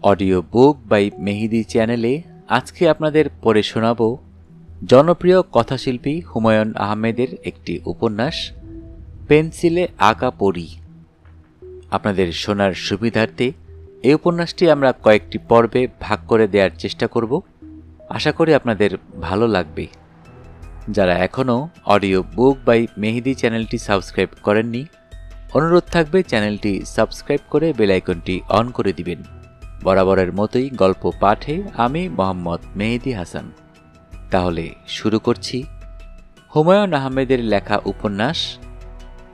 Audio book by মেহেদি চ্যানেলে আজকে আপনাদের পড়ে শোনাব জনপ্রিয় কথাশিল্পী হুমায়ুন আহমেদের একটি উপন্যাস পেন্সিলে আঁকা পরী। আপনাদের শোনার সুবিধার্থে এই উপন্যাসটি আমরা কয়েকটি পর্বে ভাগ করে দেওয়ার চেষ্টা করব। আশা করি আপনাদের ভালো লাগবে। যারা এখনও অডিও বুক বাই মেহেদি চ্যানেলটি সাবস্ক্রাইব করেননি, অনুরোধ থাকবে চ্যানেলটি সাবস্ক্রাইব করে বেল আইকনটি অন করে দিবেন। বরাবরের মতোই গল্প পাঠে আমি মোহাম্মদ মেহেদি হাসান। তাহলে শুরু করছি হুমায়ুন আহমেদের লেখা উপন্যাস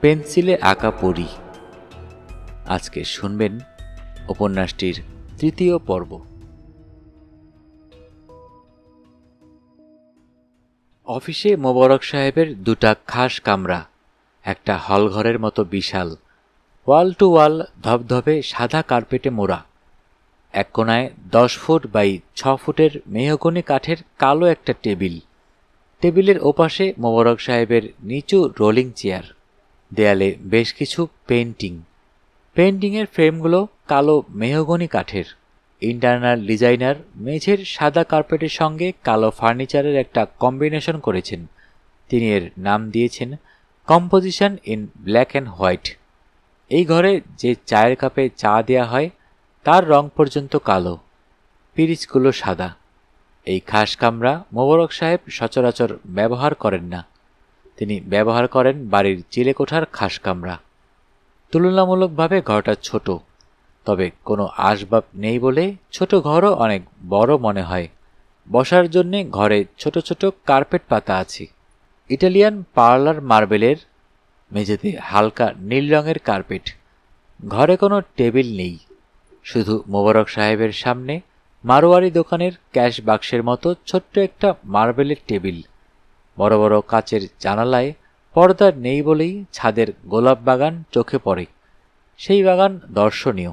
পেন্সিলে আঁকা পরী। আজকে শুনবেন উপন্যাসটির তৃতীয় পর্ব। অফিসে মোবারক সাহেবের দুটা খাস কামরা, একটা হলঘরের মতো বিশাল, ওয়াল টু ওয়াল ধবধবে সাদা কার্পেটে মোড়া। এক কোনায় 10 ফুট বাই 6 ফুটের মেহগনি কাঠের কালো একটা টেবিল। টেবিলের ওপাশে মোবারক সাহেবের নিচু রোলিং চেয়ার। দেয়ালে বেশ কিছু পেন্টিংয়ের ফ্রেমগুলো কালো মেহগনি কাঠের। ইন্টারনাল ডিজাইনার মেঝের সাদা কার্পেটের সঙ্গে কালো ফার্নিচারের একটা কম্বিনেশন করেছেন। তিনি এর নাম দিয়েছেন composition in black and white. এই ঘরে যে চায়ের কাপে চা দেয়া হয় তার রং পর্যন্ত কালো, পিরিচগুলো সাদা। এই খাস কামরা মোবারক সাহেব সচরাচর ব্যবহার করেন না। তিনি ব্যবহার করেন বাড়ির চিলেকোঠার খাস কামরা। তুলনামূলকভাবে ঘরটা ছোট, তবে কোনো আসবাব নেই বলে ছোট ঘরও অনেক বড় মনে হয়। বসার জন্যে ঘরে ছোট ছোট কার্পেট পাতা আছে। ইটালিয়ান পার্লার মার্বেলের, মেঝেতে হালকা নীল রঙের কার্পেট। ঘরে কোনো টেবিল নেই, শুধু মোবারক সাহেবের সামনে মারোয়ারি দোকানের ক্যাশ বাক্সের মতো ছোট্ট একটা মার্বেলের টেবিল। বড় বড় কাচের জানালায় পর্দা নেই বলেই ছাদের গোলাপ বাগান চোখে পড়ে। সেই বাগান দর্শনীয়।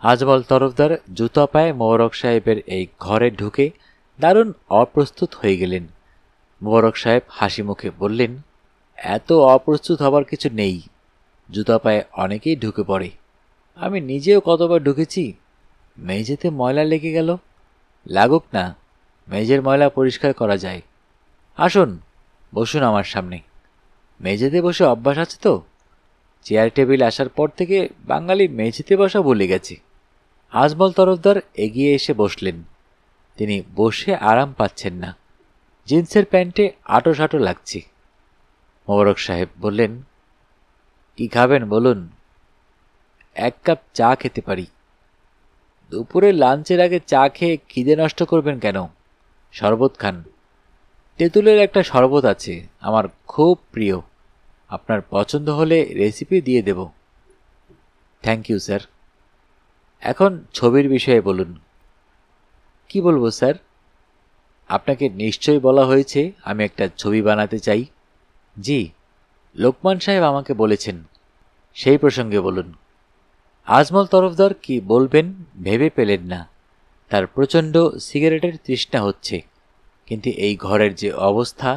আজমল তরফদার জুতা পায়ে মোবারক সাহেবের এই ঘরে ঢুকে দারুণ অপ্রস্তুত হয়ে গেলেন। মোবারক সাহেব হাসি মুখে বললেন, এত অপ্রস্তুত হবার কিছু নেই, জুতা পায়ে অনেকেই ঢুকে পড়ে। আমি নিজেও কতবার ঢুকেছি। মেঝেতে ময়লা লেগে গেল, লাগুক না, মেঝের ময়লা পরিষ্কার করা যায়। আসুন, বসুন আমার সামনে। মেঝেতে বসে অভ্যাস আছে তো। চেয়ার টেবিল আসার পর থেকে বাঙালি মেঝেতে বসা ভুলে গেছে। আজমল তরফদার এগিয়ে এসে বসলেন। তিনি বসে আরাম পাচ্ছেন না, জিন্সের প্যান্টে আঁটো লাগছে। মোবারক সাহেব বললেন, কি খাবেন বলুন? 1 কাপ চা খেতে পারি। দুপুরে লাঞ্চের আগে চা খেয়ে খিদে নষ্ট করবেন কেন? শরবত খান। তেঁতুলের একটা শরবত আছে, আমার খুব প্রিয়। আপনার পছন্দ হলে রেসিপি দিয়ে দেব। Thank you sir. এখন ছবির বিষয়ে বলুন। কি বলবো স্যার? আপনাকে নিশ্চয়ই বলা হয়েছে আমি একটা ছবি বানাতে চাই। জি, লোকমান সাহেব আমাকে বলেছেন। সেই প্রসঙ্গে বলুন। আজমল তরফদার কি বলবেন ভেবে পেলেন না। তার প্রচণ্ড সিগারেটের তৃষ্ণা হচ্ছে, কিন্তু এই ঘরের যে অবস্থা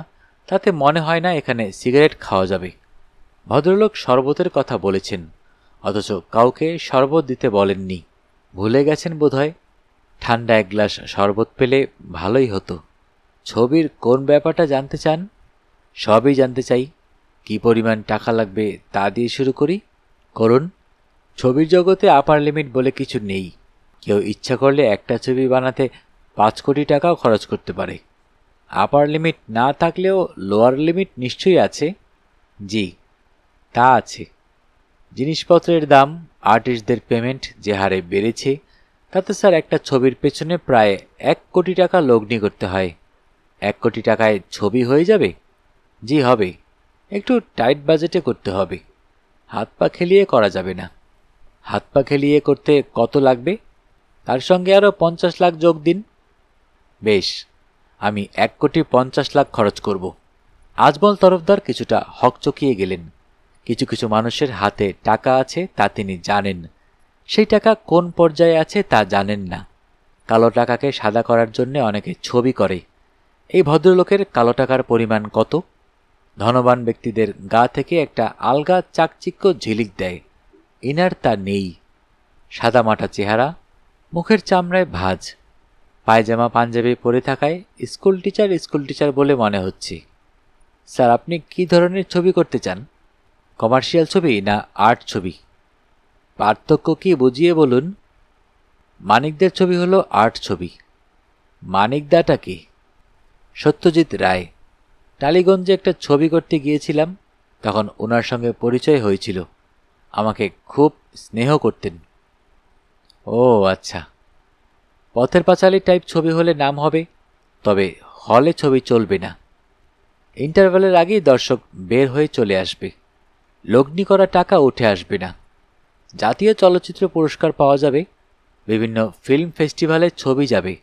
তাতে মনে হয় না এখানে সিগারেট খাওয়া যাবে। ভদ্রলোক শরবতের কথা বলেছেন, অথচ কাউকে শরবত দিতে বলেননি। ভুলে গেছেন বোধহয়। ঠান্ডা 1 গ্লাস শরবত পেলে ভালোই হতো। ছবির কোন ব্যাপারটা জানতে চান? সবই জানতে চাই। কি পরিমাণ টাকা লাগবে তা দিয়ে শুরু করি। করুন। ছবির জগতে আপার লিমিট বলে কিছু নেই। কেউ ইচ্ছা করলে একটা ছবি বানাতে 5 কোটি টাকাও খরচ করতে পারে। আপার লিমিট না থাকলেও লোয়ার লিমিট নিশ্চয়ই আছে। জি, তা আছে। জিনিসপত্রের দাম, আর্টিস্টদের পেমেন্ট যে হারে বেড়েছে, তাতে স্যার একটা ছবির পেছনে প্রায় 1 কোটি টাকা লগ্নি করতে হয়। 1 কোটি টাকায় ছবি হয়ে যাবে? জি হবে, একটু টাইট বাজেটে করতে হবে। হাত পা খেলিয়ে করা যাবে না। হাত পা খেলিয়ে করতে কত লাগবে? তার সঙ্গে আরও 50 লাখ যোগ দিন। বেশ, আমি 1,50,00,000 খরচ করব। আজমল তরফদার কিছুটা হকচকিয়ে গেলেন। কিছু কিছু মানুষের হাতে টাকা আছে তা তিনি জানেন, সেই টাকা কোন পর্যায়ে আছে তা জানেন না। কালো টাকাকে সাদা করার জন্য অনেকে ছবি করে। এই ভদ্রলোকের কালো টাকার পরিমাণ কত? ধনবান ব্যক্তিদের গা থেকে একটা আলগা চাকচিক্য ঝিলিক দেয়। ইনার তা নেই। সাদামাটা চেহারা, মুখের চামড়ায় ভাঁজ, পায়জামা পাঞ্জাবি পরে থাকায় স্কুল টিচার বলে মনে হচ্ছে। স্যার, আপনি কি ধরনের ছবি করতে চান? কমার্শিয়াল ছবি না আর্ট ছবি? পার্থক্য কি বুঝিয়ে বলুন। মানিকদের ছবি হলো আর্ট ছবি। মানিকদাটা কি? সত্যজিৎ রায়। টালিগঞ্জে একটা ছবি করতে গিয়েছিলাম, তখন ওনার সঙ্গে পরিচয় হয়েছিল। আমাকে খুব স্নেহ করতেন। ও আচ্ছা। পথের পাঁচালী টাইপ ছবি হলে নাম হবে, তবে হলে ছবি চলবে না। ইন্টারভ্যালের আগেই দর্শক বের হয়ে চলে আসবে, লগ্নি করা টাকা উঠে আসবে না। জাতীয় চলচ্চিত্র পুরস্কার পাওয়া যাবে, বিভিন্ন ফিল্ম ফেস্টিভ্যালে ছবি যাবে,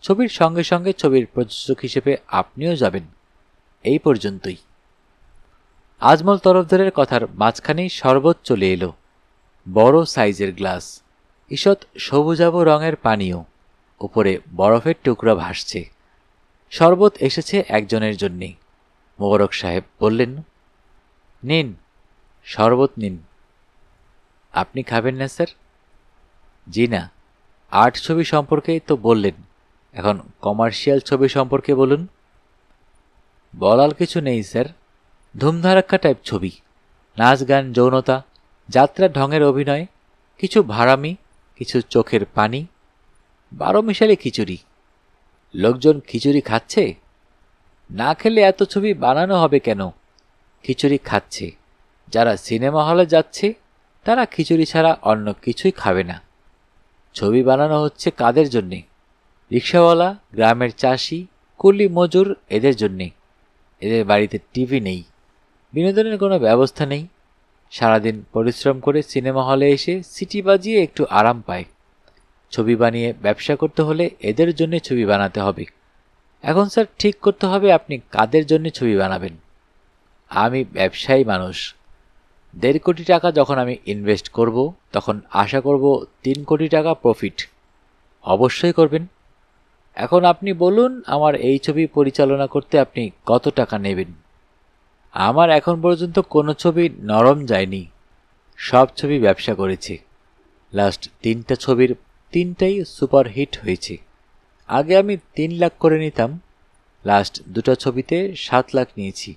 ছবির সঙ্গে সঙ্গে ছবির প্রযোজক হিসেবে আপনিও যাবেন। এই পর্যন্তই। আজমল তরফদারের কথার মাঝখানেই শরবত চলে এলো, বড় সাইজের গ্লাস, ঈষৎ সবুজাব রঙের পানীয়, উপরে বরফের টুকরা ভাসছে। শরবত এসেছে একজনের জন্যে। মোবারক সাহেব বললেন, নিন, শরবত নিন। আপনি খাবেন না স্যার? জি না। আর্ট ছবি সম্পর্কেই তো বললেন, এখন কমার্শিয়াল ছবি সম্পর্কে বলুন। বলার কিছু নেই স্যার, ধুমধারাক্কা টাইপ ছবি, নাচ গান, যৌনতা, যাত্রা ঢঙের অভিনয়, কিছু ভাড়ামি, কিছু চোখের পানি, 12 মিশালি খিচুড়ি। লোকজন খিচুড়ি খাচ্ছে? না খেলে এত ছবি বানানো হবে কেন? খিচুড়ি খাচ্ছে। যারা সিনেমা হলে যাচ্ছে তারা খিচুড়ি ছাড়া অন্য কিছুই খাবে না। ছবি বানানো হচ্ছে কাদের জন্যে? রিক্সাওয়ালা, গ্রামের চাষি, কুলি মজুর, এদের জন্যে। এদের বাড়িতে টিভি নেই, বিনোদনের কোনো ব্যবস্থা নেই। সারাদিন পরিশ্রম করে সিনেমা হলে এসে সিটি বাজিয়ে একটু আরাম পায়। ছবি বানিয়ে ব্যবসা করতে হলে এদের জন্য ছবি বানাতে হবে। এখন স্যার ঠিক করতে হবে আপনি কাদের জন্য ছবি বানাবেন। আমি ব্যবসায়ী মানুষ। 1.5 কোটি টাকা যখন আমি ইনভেস্ট করব, তখন আশা করব 3 কোটি টাকা প্রফিট। অবশ্যই করবেন। এখন আপনি বলুন, আমার এই ছবি পরিচালনা করতে আপনি কত টাকা নেবেন? আমার এখন পর্যন্ত কোনো ছবি নরম যায়নি, সব ছবি ব্যবসা করেছে। লাস্ট 3টা ছবির 3টাই সুপারহিট হয়েছে। আগে আমি 3 লাখ করে নিতাম, লাস্ট 2টা ছবিতে 7 লাখ নিয়েছি।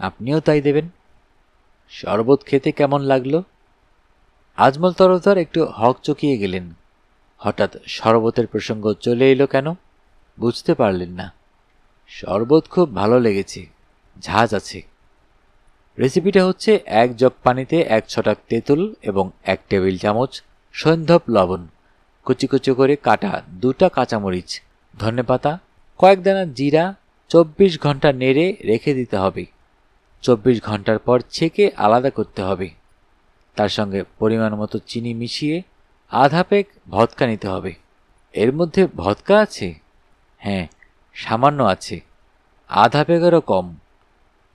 আপনিও তাই দেবেন। শরবত খেতে কেমন লাগলো? আজমল তরফদার একটু হকচকিয়ে গেলেন। হঠাৎ শরবতের প্রসঙ্গ চলে এলো কেন বুঝতে পারলেন না। শরবত খুব ভালো লেগেছে, ঝাঁজ আছে। রেসিপিটা হচ্ছে 1 জগ পানিতে 1 ছটাক তেঁতুল এবং 1 টেবিল চামচ সৈন্ধব লবণ, কুচি কুচি করে কাটা 2টা কাঁচামরিচ, ধনেপাতা, কয়েক দানা জিরা, 24 ঘন্টা নেড়ে রেখে দিতে হবে। 24 ঘন্টার পর ছেঁকে আলাদা করতে হবে। তার সঙ্গে পরিমাণ মতো চিনি মিশিয়ে আধা পেগ ভদকা নিতে হবে। এর মধ্যে ভদকা আছে? হ্যাঁ, সামান্য আছে, আধা পেগেরও কম।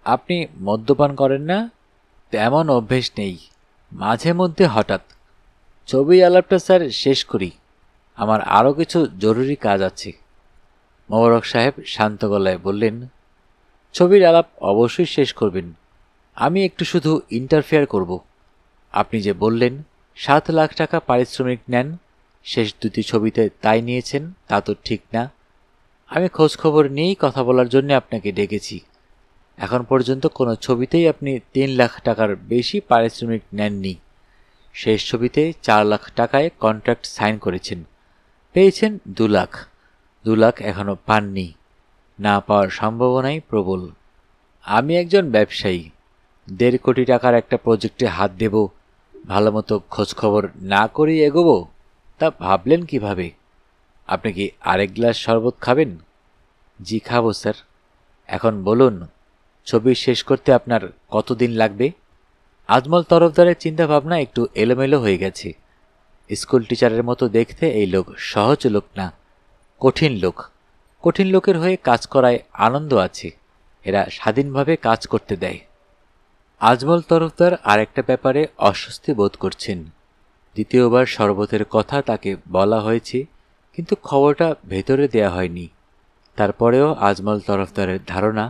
আপনি মদ্যপান করেন না? তেমন অভ্যেস নেই, মাঝে মধ্যে হঠাৎ। ছবি আলাপটা স্যার শেষ করি, আমার আরও কিছু জরুরি কাজ আছে। মোবারক সাহেব শান্ত গলায় বললেন, ছবির আলাপ অবশ্যই শেষ করবেন, আমি একটু শুধু ইন্টারফেয়ার করব। আপনি যে বললেন 7 লাখ টাকা পারিশ্রমিক নেন, শেষ 2টি ছবিতে তাই নিয়েছেন, তা তো ঠিক না। আমি খোঁজখবর নিয়েই কথা বলার জন্য আপনাকে ডেকেছি। এখন পর্যন্ত কোনো ছবিতেই আপনি 3 লাখ টাকার বেশি পারিশ্রমিক নেননি। শেষ ছবিতে 4 লাখ টাকায় কন্ট্রাক্ট সাইন করেছেন, পেয়েছেন 2 লাখ। 2 লাখ এখনও পাননি, না পাওয়ার সম্ভাবনাই প্রবল। আমি একজন ব্যবসায়ী, 1.5 কোটি টাকার একটা প্রজেক্টে হাত দেব, ভালো মতো খোঁজখবর না করেই এগোবো, তা ভাবলেন কিভাবে? আপনি কি আরেক গ্লাস শরবত খাবেন? জি খাবো স্যার। এখন বলুন, ছবি শেষ করতে আপনার কতদিন লাগবে? আজমল তরফদারের চিন্তাভাবনা একটু এলোমেলো হয়ে গেছে। স্কুল টিচারের মতো দেখতে এই লোক সহজ লোক না, কঠিন লোক। কঠিন লোকের হয়ে কাজ করায় আনন্দ আছে, এরা স্বাধীনভাবে কাজ করতে দেয়। আজমল তরফদার আরেকটা ব্যাপারে অস্বস্তি বোধ করছেন। দ্বিতীয়বার শরবতের কথা তাকে বলা হয়েছে, কিন্তু খবরটা ভেতরে দেয়া হয়নি। তারপরেও আজমল তরফদারের ধারণা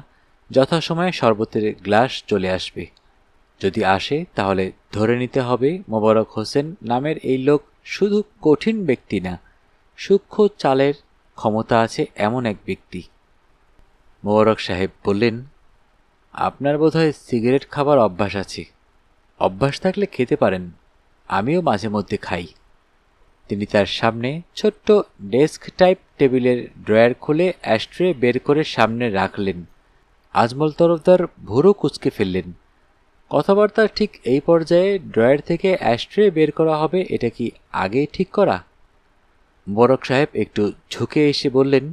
যথাসময়ে শরবতের গ্লাস চলে আসবে। যদি আসে তাহলে ধরে নিতে হবে মোবারক হোসেন নামের এই লোক শুধু কঠিন ব্যক্তি না, সূক্ষ্ম চালের ক্ষমতা আছে এমন এক ব্যক্তি। মোবারক সাহেব বললেন, আপনার বোধহয় সিগারেট খাবার অভ্যাস আছে। অভ্যাস থাকলে খেতে পারেন, আমিও মাঝে মধ্যে খাই। তিনি তার সামনে ছোট্ট ডেস্ক টাইপ টেবিলের ড্রয়ার খুলে অ্যাশট্রে বের করে সামনে রাখলেন। আজমল তরফদার ভুরু কুঁচকে ফেললেন। কথাবার্তার ঠিক এই পর্যায়ে ড্রয়ার থেকে অ্যাশট্রে বের করা হবে, এটা কি আগেই ঠিক করা? মোবারক সাহেব একটু ঝুঁকে এসে বললেন,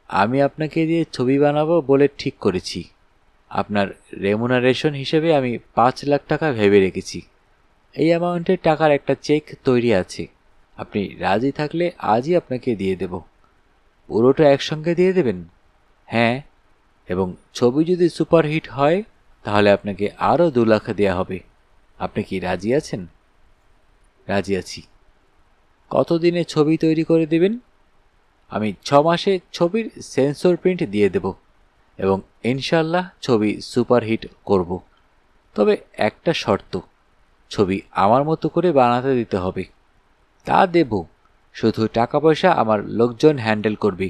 আমি আপনাকে দিয়ে ছবি বানাবো বলে ঠিক করেছি। আপনার রেমুনারেশন হিসেবে আমি 5 লাখ টাকা ভেবে রেখেছি। এই অ্যামাউন্টের টাকার একটা চেক তৈরি আছে। আপনি রাজি থাকলে আজই আপনাকে দিয়ে দেব। পুরোটা একসঙ্গে দিয়ে দেবেন? হ্যাঁ, এবং ছবি যদি সুপারহিট হয় তাহলে আপনাকে আরও 2 লাখ দেওয়া হবে। আপনি কি রাজি আছেন? রাজি আছি। কতদিনে ছবি তৈরি করে দেবেন? আমি 6 মাসে ছবির সেন্সর প্রিন্ট দিয়ে দেব এবং ইনশাল্লাহ ছবি সুপারহিট করব। তবে একটা শর্ত, ছবি আমার মতো করে বানাতে দিতে হবে। তা দেব, শুধু টাকা পয়সা আমার লোকজন হ্যান্ডেল করবে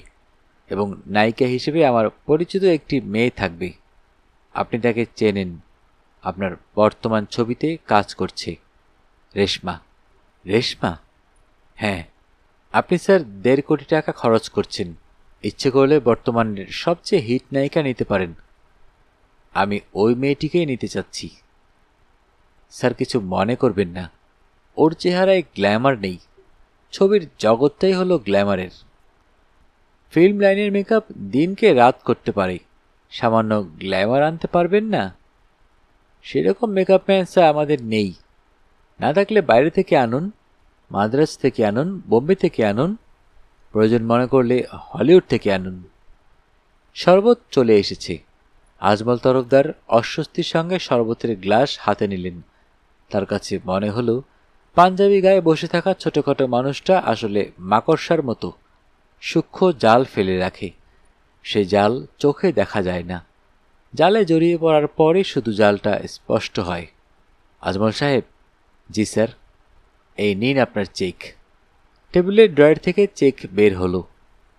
এবং নায়িকা হিসেবে আমার পরিচিত একটি মেয়ে থাকবে। আপনি তাকে চেনেন, আপনার বর্তমান ছবিতে কাজ করছে, রেশমা। রেশমা? হ্যাঁ। আপনি স্যার 1.5 কোটি টাকা খরচ করছেন। ইচ্ছে করলে বর্তমানের সবচেয়ে হিট নায়িকা নিতে পারেন। আমি ওই মেয়েটিকেই নিতে চাচ্ছি। স্যার কিছু মনে করবেন না, ওর চেহারায় গ্ল্যামার নেই। ছবির জগৎটাই হলো গ্ল্যামারের। ফিল্ম লাইনের মেকআপ দিনকে রাত করতে পারে, সামান্য গ্ল্যামার আনতে পারবেন না? সেরকম মেকআপ ম্যান স্যার আমাদের নেই। না থাকলে বাইরে থেকে আনুন, মাদ্রাজ থেকে আনুন, বোম্বে থেকে আনুন, প্রয়োজন মনে করলে হলিউড থেকে আনুন। শরবত চলে এসেছে। আজমল তরফদার অস্বস্তির সঙ্গে শরবতের গ্লাস হাতে নিলেন। তার কাছে মনে হলো পাঞ্জাবি গায়ে বসে থাকা ছোটখাটো মানুষটা আসলে মাকড়সার মতো সূক্ষ্ম জাল ফেলে রাখে। সে জাল চোখে দেখা যায় না, জালে জড়িয়ে পড়ার পরই শুধু জালটা স্পষ্ট হয়। আজমল সাহেব। জি স্যার। এই নিন আপনার চেক। টেবিলের ড্রয়ার থেকে চেক বের হলো।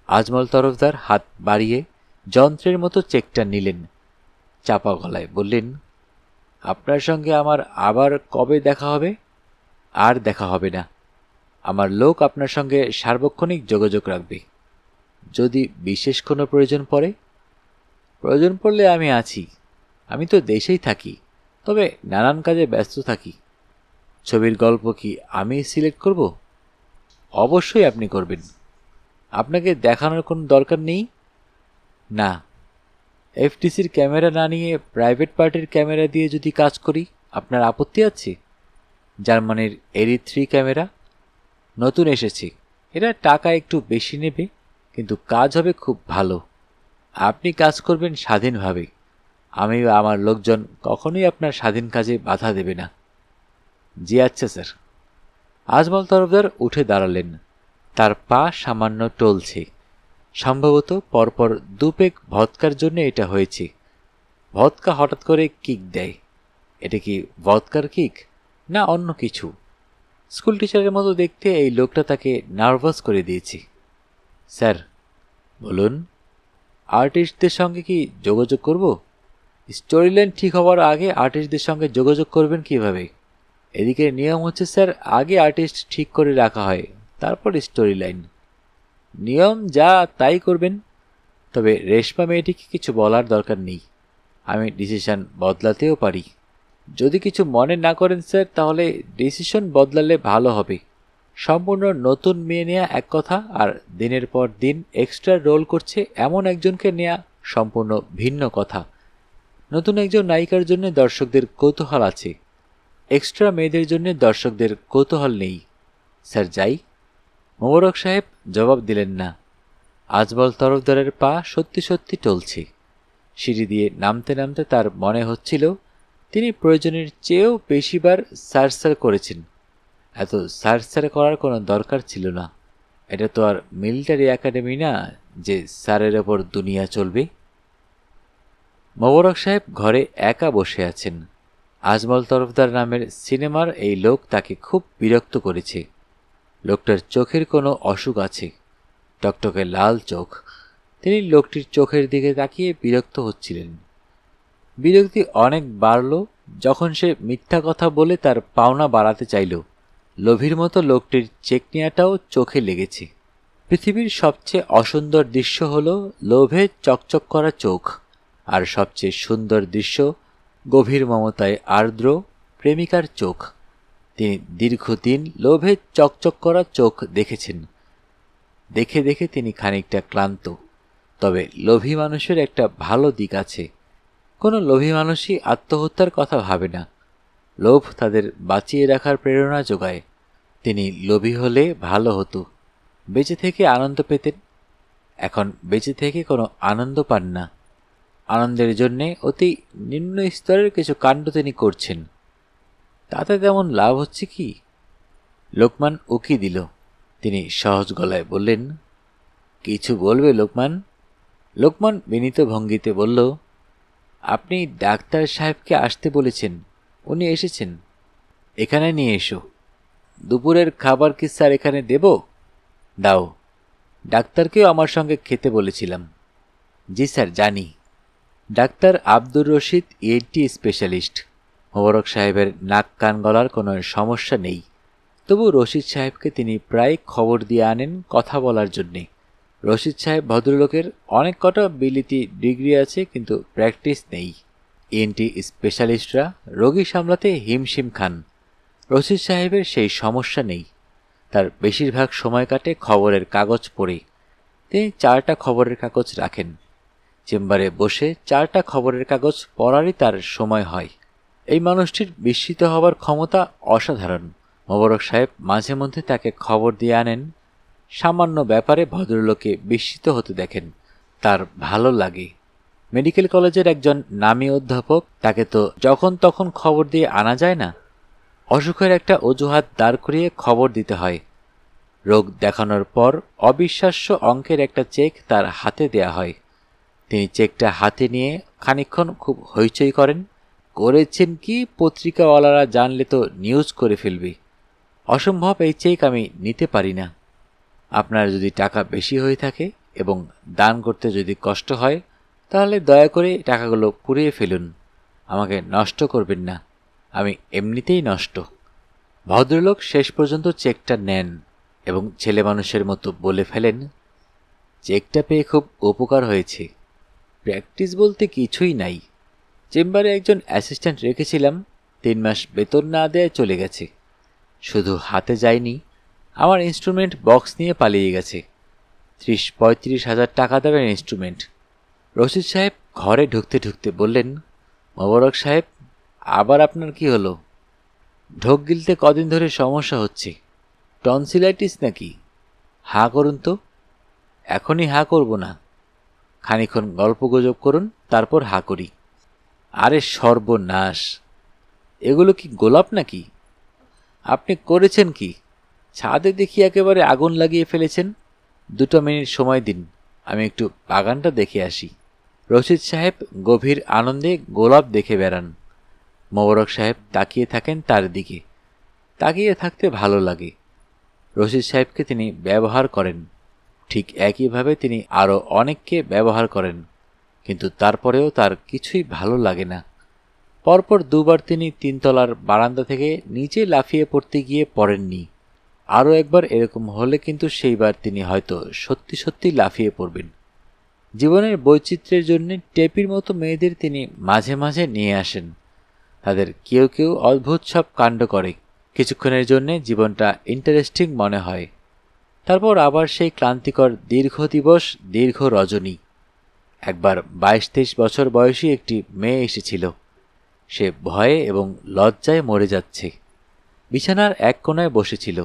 আজমল তরফদার হাত বাড়িয়ে যন্ত্রের মতো চেকটা নিলেন। চাপা গলায় বললেন, আপনার সঙ্গে আমার আবার কবে দেখা হবে? আর দেখা হবে না। আমার লোক আপনার সঙ্গে সার্বক্ষণিক যোগাযোগ রাখবে। যদি বিশেষ কোনো প্রয়োজন পড়ে? প্রয়োজন পড়লে আমি আছি। আমি তো দেশেই থাকি, তবে নানান কাজে ব্যস্ত থাকি। ছবির গল্প কি আমি সিলেক্ট করব? অবশ্যই আপনি করবেন। আপনাকে দেখানোর কোনো দরকার নেই? না। এফটিসির ক্যামেরা না নিয়ে প্রাইভেট পার্টির ক্যামেরা দিয়ে যদি কাজ করি, আপনার আপত্তি আছে? জার্মানির এরি 3 ক্যামেরা নতুন এসেছে। এরা টাকা একটু বেশি নেবে, কিন্তু কাজ হবে খুব ভালো। আপনি কাজ করবেন স্বাধীনভাবে। আমি বা আমার লোকজন কখনোই আপনার স্বাধীন কাজে বাধা দেবে না। জি আচ্ছা স্যার। আজমল তরফদার উঠে দাঁড়ালেন। তার পা সামান্য টলছে। সম্ভবত পরপর 2 পেগ ভদকার জন্য এটা হয়েছে। ভদকা হঠাৎ করে কিক দেয়। এটা কি ভদকার কিক না অন্য কিছু? স্কুল টিচারের মতো দেখতে এই লোকটা তাকে নার্ভাস করে দিয়েছে। স্যার। বলুন। আর্টিস্টদের সঙ্গে কি যোগাযোগ করব? স্টোরি লাইন ঠিক হওয়ার আগে আর্টিস্টদের সঙ্গে যোগাযোগ করবেন কিভাবে? এদিকে নিয়ম হচ্ছে স্যার, আগে আর্টিস্ট ঠিক করে রাখা হয়, তারপর স্টোরি লাইন। নিয়ম যা তাই করবেন। তবে রেশমা মেয়েটিকে কিছু বলার দরকার নেই। আমি ডিসিশন বদলাতেও পারি। যদি কিছু মনে না করেন স্যার, তাহলে ডিসিশন বদলালে ভালো হবে। সম্পূর্ণ নতুন মেয়ে নেওয়া এক কথা, আর দিনের পর দিন এক্সট্রা রোল করছে এমন একজনকে নেওয়া সম্পূর্ণ ভিন্ন কথা। নতুন একজন নায়িকার জন্য দর্শকদের কৌতূহল আছে, এক্সট্রা মেয়েদের জন্য দর্শকদের কৌতূহল নেই। স্যার যাই? মোবারক সাহেব জবাব দিলেন না। আজমল তরফদারের পা সত্যি সত্যি টলছে। সিঁড়ি দিয়ে নামতে নামতে তার মনে হচ্ছিল তিনি প্রয়োজনের চেয়েও বেশিবার সারসার করেছেন। এত সারসার করার কোনো দরকার ছিল না। এটা তো আর মিলিটারি একাডেমি না যে স্যারের ওপর দুনিয়া চলবে। মোবারক সাহেব ঘরে একা বসে আছেন। আজমল তরফদার নামের সিনেমার এই লোক তাকে খুব বিরক্ত করেছে। লোকটার চোখের কোনো অসুখ আছে, টকটকে লাল চোখ। তিনি লোকটির চোখের দিকে তাকিয়ে বিরক্ত হচ্ছিলেন। বিরক্তি অনেক বাড়ল যখন সে মিথ্যা কথা বলে তার পাওনা বাড়াতে চাইল। লোভীর মতো লোকটির চেক নেওয়াটাও চোখে লেগেছে। পৃথিবীর সবচেয়ে অসুন্দর দৃশ্য হল লোভে চকচক করা চোখ, আর সবচেয়ে সুন্দর দৃশ্য গভীর মমতায় আর্দ্র প্রেমিকার চোখ। তিনি দীর্ঘদিন লোভে চকচক করা চোখ দেখেছেন। দেখে দেখে তিনি খানিকটা ক্লান্ত। তবে লোভী মানুষের একটা ভালো দিক আছে। কোনো লোভী মানুষই আত্মহত্যার কথা ভাবে না। লোভ তাদের বাঁচিয়ে রাখার প্রেরণা যোগায়। তিনি লোভী হলে ভালো হতো, বেঁচে থেকে আনন্দ পেতেন। এখন বেঁচে থেকে কোনো আনন্দ পান না। আনন্দের জন্যে অতি নিম্ন স্তরের কিছু কাণ্ড তিনি করছেন। তাতে তেমন লাভ হচ্ছে কি? লোকমান উকি দিল। তিনি সহজ গলায় বললেন, কিছু বলবে লোকমান? লোকমান বিনীত ভঙ্গিতে বলল, আপনি ডাক্তার সাহেবকে আসতে বলেছেন, উনি এসেছেন। এখানে নিয়ে এসো। দুপুরের খাবার কি স্যার এখানে দেব? দাও। ডাক্তারকেও আমার সঙ্গে খেতে বলেছিলাম। জি স্যার, জানি। Doctor Abdur Rashid ENT specialist. Mobarak সাহেবের নাক কান গলার কোনো সমস্যা নেই, তবু রশিদ সাহেবকে তিনি প্রায় খবর দিয়ে আনেন কথা বলার জন্যে। রশিদ সাহেব ভদ্রলোকের অনেক কটা বিলিতি ডিগ্রি আছে, কিন্তু প্র্যাকটিস নেই। ENT স্পেশালিস্টরা রোগী সামলাতে হিমশিম খান। রশিদ সাহেবের সেই সমস্যা নেই। তার বেশিরভাগ সময় কাটে খবরের কাগজ পড়ে। তিনি 4টা খবরের কাগজ রাখেন। চেম্বারে বসে 4টা খবরের কাগজ পড়ারই তার সময় হয়। এই মানুষটির বিস্মিত হবার ক্ষমতা অসাধারণ। মোবারক সাহেব মাঝে মধ্যে তাকে খবর দিয়ে আনেন। সামান্য ব্যাপারে ভদ্রলোকে বিস্মিত হতে দেখেন। তার ভালো লাগে। মেডিকেল কলেজের একজন নামী অধ্যাপক, তাকে তো যখন তখন খবর দিয়ে আনা যায় না। অসুখের একটা অজুহাত দাঁড় করিয়ে খবর দিতে হয়। রোগ দেখানোর পর অবিশ্বাস্য অঙ্কের একটা চেক তার হাতে দেয়া হয়। তিনি চেকটা হাতে নিয়ে খানিকক্ষণ খুব হইচই করেছেন কি পত্রিকাওয়ালারা জানলে তো নিউজ করে ফেলবে। অসম্ভব, এই চেক আমি নিতে পারি না। আপনার যদি টাকা বেশি হয়ে থাকে এবং দান করতে যদি কষ্ট হয়, তাহলে দয়া করে টাকাগুলো পুড়িয়ে ফেলুন। আমাকে নষ্ট করবেন না, আমি এমনিতেই নষ্ট। ভদ্রলোক শেষ পর্যন্ত চেকটা নেন এবং ছেলে মানুষের মতো বলে ফেলেন, চেকটা পেয়ে খুব উপকার হয়েছে। প্র্যাকটিস বলতে কিছুই নাই। চেম্বারে একজন অ্যাসিস্ট্যান্ট রেখেছিলাম, 3 মাস বেতন না দেয় চলে গেছে। শুধু হাতে যায়নি, আমার ইনস্ট্রুমেন্ট বক্স নিয়ে পালিয়ে গেছে। 30-35 হাজার টাকা দেবেন ইনস্ট্রুমেন্ট। রশিদ সাহেব ঘরে ঢুকতে ঢুকতে বললেন, মোবারক সাহেব, আবার আপনার কি হলো? ঢোক গিলতে কদিন ধরে সমস্যা হচ্ছে। টনসিলাইটিস নাকি? হাঁ করুন তো। এখনই হাঁ করব না, খানিক্ষণ গল্পগুজব করুন, তারপর হাঁ করি। আরে সর্বনাশ, এগুলো কি গোলাপ নাকি? আপনি করেছেন কি? ছাদে দেখি একেবারে আগুন লাগিয়ে ফেলেছেন। 2 মিনিট সময় দিন, আমি একটু বাগানটা দেখে আসি। রশিদ সাহেব গভীর আনন্দে গোলাপ দেখে বেড়ান। মোবারক সাহেব তাকিয়ে থাকেন তার দিকে। তাকিয়ে থাকতে ভালো লাগে। রশিদ সাহেবকে তিনি ব্যবহার করেন, ঠিক একইভাবে তিনি আরও অনেককে ব্যবহার করেন, কিন্তু তারপরেও তার কিছুই ভালো লাগে না। পরপর 2 বার তিনি 3 তলার বারান্দা থেকে নিচে লাফিয়ে পড়তে গিয়ে পড়েননি। আরও একবার এরকম হলে কিন্তু সেইবার তিনি হয়তো সত্যি সত্যি লাফিয়ে পড়বেন। জীবনের বৈচিত্র্যের জন্য টেপির মতো মেয়েদের তিনি মাঝে মাঝে নিয়ে আসেন। তাদের কেউ কেউ অদ্ভুত সব কাণ্ড করে। কিছুক্ষণের জন্য জীবনটা ইন্টারেস্টিং মনে হয়। তারপর আবার সেই ক্লান্তিকর দীর্ঘ দিবস, দীর্ঘ রজনী। একবার 22-23 বছর বয়সী একটি মেয়ে এসেছিল। সে ভয়ে এবং লজ্জায় মরে যাচ্ছে। বিছানার এক কোণায় বসেছিল।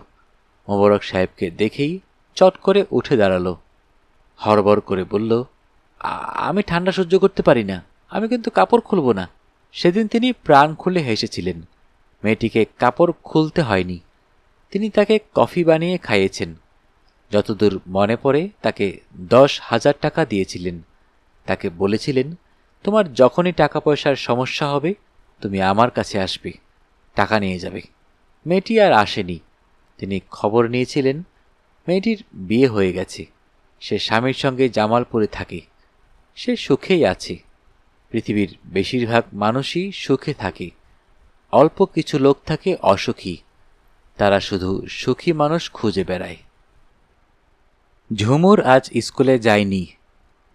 মোবারক সাহেবকে দেখেই চট করে উঠে দাঁড়ালো। হড়বড় করে বলল, আমি ঠান্ডা সহ্য করতে পারি না, আমি কিন্তু কাপড় খুলব না। সেদিন তিনি প্রাণ খুলে হেসেছিলেন। মেয়েটিকে কাপড় খুলতে হয়নি। তিনি তাকে কফি বানিয়ে খাইয়েছেন। যতদূর মনে পড়ে তাকে 10,000 টাকা দিয়েছিলেন। তাকে বলেছিলেন, তোমার যখনই টাকা পয়সার সমস্যা হবে তুমি আমার কাছে আসবে, টাকা নিয়ে যাবে। মেয়েটি আর আসেনি। তিনি খবর নিয়েছিলেন মেয়েটির বিয়ে হয়ে গেছে, সে স্বামীর সঙ্গে জামালপুরে থাকে, সে সুখেই আছে। পৃথিবীর বেশিরভাগ মানুষই সুখে থাকে, অল্প কিছু লোক থাকে অসুখী, তারা শুধু সুখী মানুষ খুঁজে বেড়ায়। ঝুমুর আজ স্কুলে যায়নি।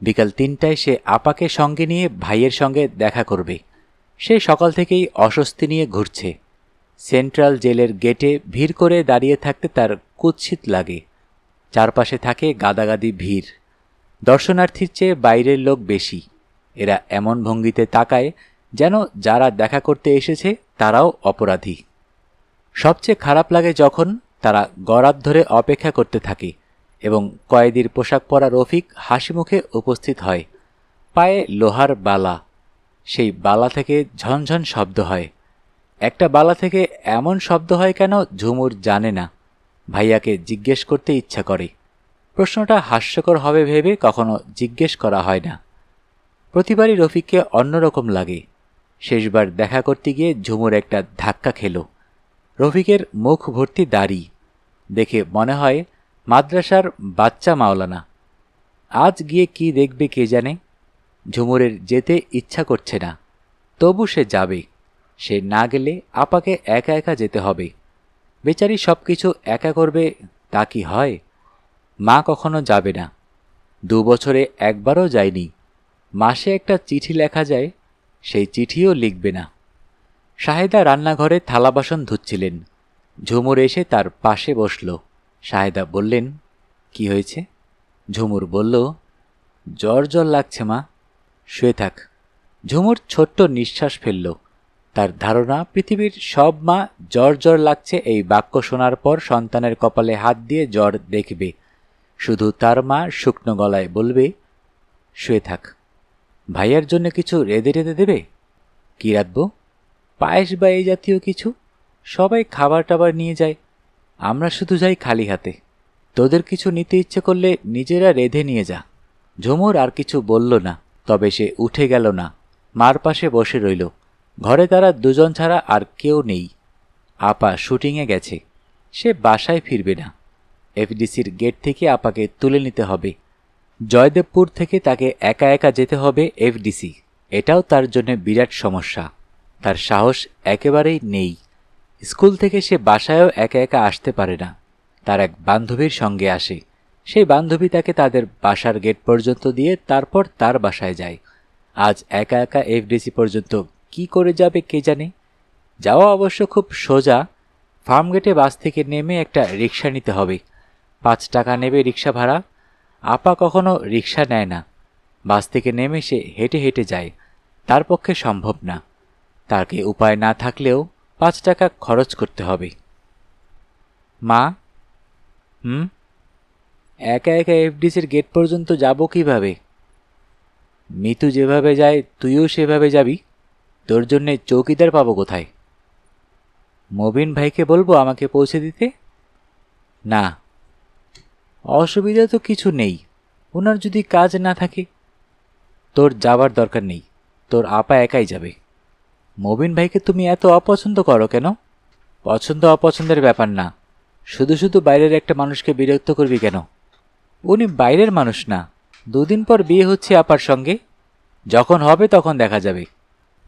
বিকাল 3টায় সে আপাকে সঙ্গে নিয়ে ভাইয়ের সঙ্গে দেখা করবে। সে সকাল থেকেই অস্বস্তি নিয়ে ঘুরছে। সেন্ট্রাল জেলের গেটে ভিড় করে দাঁড়িয়ে থাকতে তার কুৎসিত লাগে। চারপাশে থাকে গাদাগাদি ভিড়, দর্শনার্থীর চেয়ে বাইরের লোক বেশি। এরা এমন ভঙ্গিতে তাকায় যেন যারা দেখা করতে এসেছে তারাও অপরাধী। সবচেয়ে খারাপ লাগে যখন তারা গরাদ ধরে অপেক্ষা করতে থাকে এবং কয়েদির পোশাক পরা রফিক হাসিমুখে উপস্থিত হয়, পায়ে লোহার বালা। সেই বালা থেকে ঝনঝন শব্দ হয়। একটা বালা থেকে এমন শব্দ হয় কেন ঝুমুর জানে না। ভাইয়াকে জিজ্ঞেস করতে ইচ্ছা করে, প্রশ্নটা হাস্যকর হবে ভেবে কখনো জিজ্ঞেস করা হয় না। প্রতিবারই রফিককে অন্যরকম লাগে। শেষবার দেখা করতে গিয়ে ঝুমুর একটা ধাক্কা খেল। রফিকের মুখ ভর্তি দাড়ি, দেখে মনে হয় মাদ্রাসার বাচ্চা মাওলানা। আজ গিয়ে কি দেখবে কে জানে। ঝুমুরের যেতে ইচ্ছা করছে না, তবু সে যাবে। সে না গেলে আপাকে একা একা যেতে হবে। বেচারি সব কিছু একা করবে তা কি হয়? মা কখনো যাবে না, 2 বছরে একবারও যায়নি। মাসে একটা চিঠি লেখা যায়, সেই চিঠিও লিখবে না। শাহেদা রান্নাঘরে থালা বাসন ধুচ্ছিলেন। ঝুমুর এসে তার পাশে বসল। শাহেদা বললেন, কি হয়েছে? ঝুমুর বলল, জ্বর জ্বর লাগছে মা, শুয়ে থাক। ঝুমুর ছোট্ট নিঃশ্বাস ফেলল। তার ধারণা পৃথিবীর সব মা জ্বর জ্বর লাগছে এই বাক্য শোনার পর সন্তানের কপালে হাত দিয়ে জ্বর দেখবে। শুধু তার মা শুকনো গলায় বলবে, শুয়ে থাক। ভাইয়ার জন্য কিছু রেঁধে রেঁধে দেবে? কি রাঁধব? পায়েস বা এই জাতীয় কিছু। সবাই খাবার টাবার নিয়ে যায়, আমরা শুধু যাই খালি হাতে। তোদের কিছু নিতে ইচ্ছে করলে নিজেরা রেঁধে নিয়ে যা। ঝুমুর আর কিছু বলল না, তবে সে উঠে গেল না, মার পাশে বসে রইল। ঘরে তারা দুজন ছাড়া আর কেউ নেই। আপা শুটিংয়ে গেছে, সে বাসায় ফিরবে না। এফডিসির গেট থেকে আপাকে তুলে নিতে হবে। জয়দেবপুর থেকে তাকে একা একা যেতে হবে এফডিসি। এটাও তার জন্য বিরাট সমস্যা। তার সাহস একেবারেই নেই। স্কুল থেকে সে বাসায়ও একা একা আসতে পারে না, তার এক বান্ধবীর সঙ্গে আসে। সেই বান্ধবী তাকে তাদের বাসার গেট পর্যন্ত দিয়ে তারপর তার বাসায় যায়। আজ একা একা এফডিসি পর্যন্ত কি করে যাবে কে জানে। যাওয়া অবশ্য খুব সোজা। ফার্মগেটে বাস থেকে নেমে একটা রিক্সা নিতে হবে। 5 টাকা নেবে রিক্সা ভাড়া। আপা কখনো রিক্সা নেয় না। বাস থেকে নেমে সে হেঁটে হেঁটে যায়, তার পক্ষে সম্ভব না। তাকে উপায় না থাকলেও 5 টাকা খরচ করতে হবে। মা, একা একা এফডিসির গেট পর্যন্ত যাব কিভাবে? মিতু যেভাবে যায় তুইও সেভাবে যাবি। তোর জন্যে চৌকিদার পাবো কোথায়? মবিন ভাইকে বলবো আমাকে পৌঁছে দিতে? না, অসুবিধা তো কিছু নেই, ওনার যদি কাজ না থাকে। তোর যাবার দরকার নেই, তোর আপা একাই যাবে। মবিন ভাইকে তুমি এত অপছন্দ করো কেন? পছন্দ অপছন্দের ব্যাপার না, শুধু শুধু বাইরের একটা মানুষকে বিরক্ত করবি কেন? উনি বাইরের মানুষ না, 2 দিন পর বিয়ে হচ্ছে আপার সঙ্গে, যখন হবে তখন দেখা যাবে।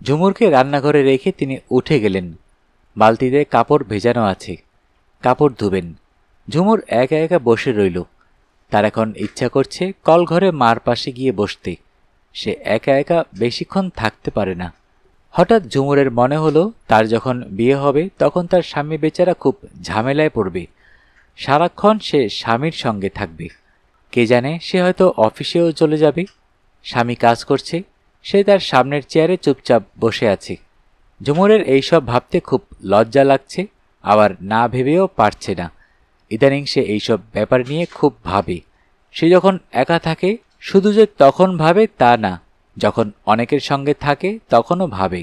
ঝুমুরকে রান্নাঘরে রেখে তিনি উঠে গেলেন। বালতিতে কাপড় ভেজানো আছে, কাপড় ধুবেন। ঝুমুর একা একা বসে রইল। তার এখন ইচ্ছা করছে কলঘরে মার পাশে গিয়ে বসতে। সে একা একা বেশিক্ষণ থাকতে পারে না। হঠাৎ ঝুমুরের মনে হলো তার যখন বিয়ে হবে তখন তার স্বামী বেচারা খুব ঝামেলায় পড়বে। সারাক্ষণ সে স্বামীর সঙ্গে থাকবে। কে জানে, সে হয়তো অফিসেও চলে যাবে। স্বামী কাজ করছে, সে তার সামনের চেয়ারে চুপচাপ বসে আছে। ঝুমুরের এইসব ভাবতে খুব লজ্জা লাগছে, আবার না ভেবেও পারছে না। ইদানিং সে এইসব ব্যাপার নিয়ে খুব ভাবে। সে যখন একা থাকে শুধু যে তখন ভাবে তা না, যখন অনেকের সঙ্গে থাকে তখনও ভাবে।